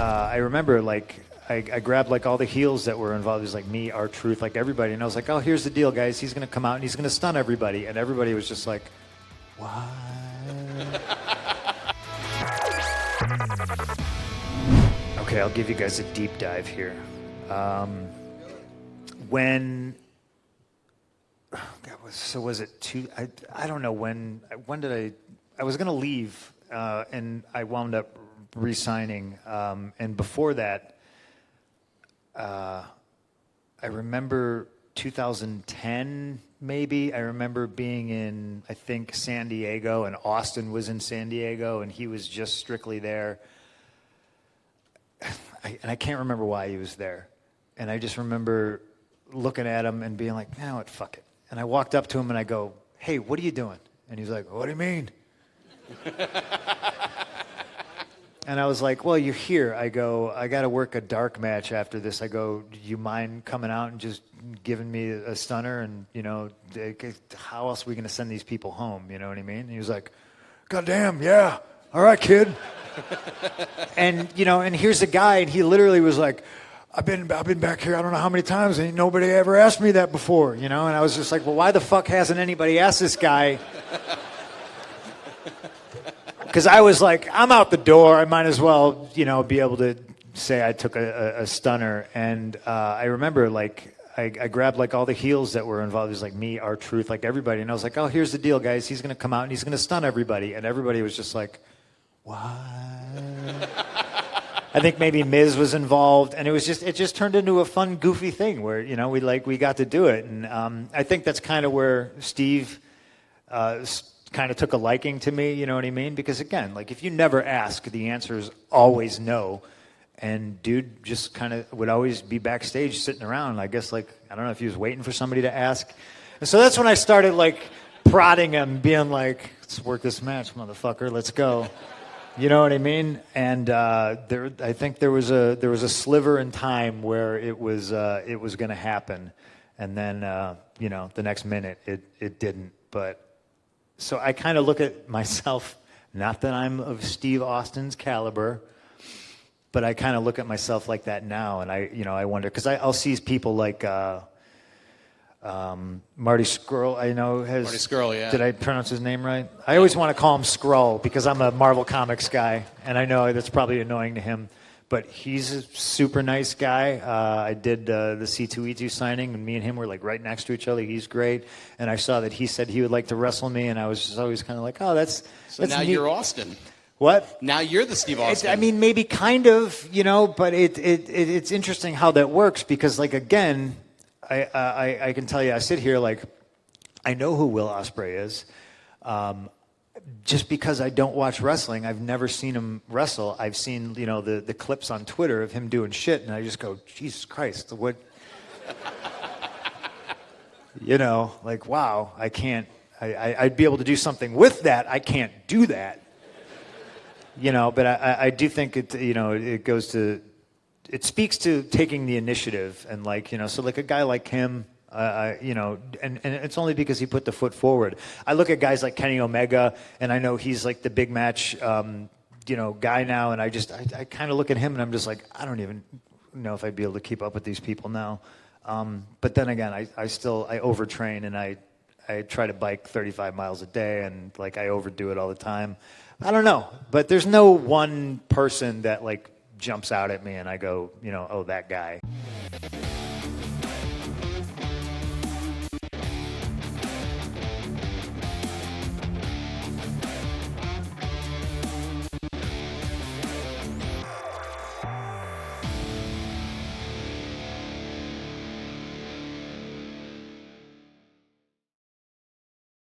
I remember like I grabbed like all the heels that were involved. It was like me, R-Truth, like everybody, and I was like, oh, here's the deal, guys. He's gonna come out and he's gonna stun everybody, and everybody was just like, what? Okay, I'll give you guys a deep dive here. Was it two? I don't know when did I was gonna leave, and I wound up re-signing, and before that, I remember 2010 maybe. I remember being in, I think, San Diego, and Austin was in San Diego, and he was just strictly there. And I can't remember why he was there. And I just remember looking at him and being like, you know what, fuck it. And I walked up to him and I go, hey, what are you doing? And he's like, what do you mean? And I was like, well, you're here. I go, I got to work a dark match after this. I go, do you mind coming out and just giving me a stunner? And, you know, how else are we going to send these people home? You know what I mean? And he was like, goddamn, yeah. All right, kid. And, you know, and here's a guy, and he literally was like, I've been back here I don't know how many times, and nobody ever asked me that before, you know? And I was just like, well, why the fuck hasn't anybody asked this guy? Because I was like, I'm out the door. I might as well, you know, be able to say I took a stunner. And I remember, like, I grabbed, like, all the heels that were involved. It was, like, me, R-Truth, like, everybody. And I was like, oh, here's the deal, guys. He's going to come out, and he's going to stun everybody. And everybody was just like, what? I think maybe Miz was involved. And it just turned into a fun, goofy thing where, you know, we got to do it. And I think that's kind of where Steve kind of took a liking to me, you know what I mean? Because again, like if you never ask, the answer is always no. And dude just kind of would always be backstage sitting around. I guess like, I don't know if he was waiting for somebody to ask. And so that's when I started like prodding him, being like, let's work this match, motherfucker, let's go. You know what I mean? And I think there was a sliver in time where it was going to happen. And then, you know, the next minute it didn't. But so I kind of look at myself, not that I'm of Steve Austin's caliber, but I kind of look at myself like that now, and I wonder, because I'll see people like Marty Scurll, I know has... Marty Scurll, yeah. Did I pronounce his name right? I always want to call him Skrull, because I'm a Marvel Comics guy, and I know that's probably annoying to him. But he's a super nice guy. I did the C2E2 signing, and me and him were like right next to each other. He's great. And I saw that he said he would like to wrestle me, and I was just always kind of like, oh, that's now neat. You're Austin. What? Now you're the Steve Austin. I mean, maybe kind of, you know, but it's interesting how that works because, like, again, I can tell you, I sit here like, I know who Will Ospreay is. Just because I don't watch wrestling, I've never seen him wrestle. I've seen, you know, the clips on Twitter of him doing shit, and I just go, Jesus Christ, what? You know, like, wow, I can't, I'd be able to do something with that. I can't do that. You know, but I do think it, you know, it speaks to taking the initiative and like, you know, so like a guy like him, you know, and it's only because he put the foot forward. I look at guys like Kenny Omega, and I know he's like the big match, you know, guy now, and I kind of look at him, and I'm just like, I don't even know if I'd be able to keep up with these people now. But then again, I overtrain, and I try to bike 35 miles a day, and like I overdo it all the time. I don't know, but there's no one person that like jumps out at me, and I go, you know, oh, that guy.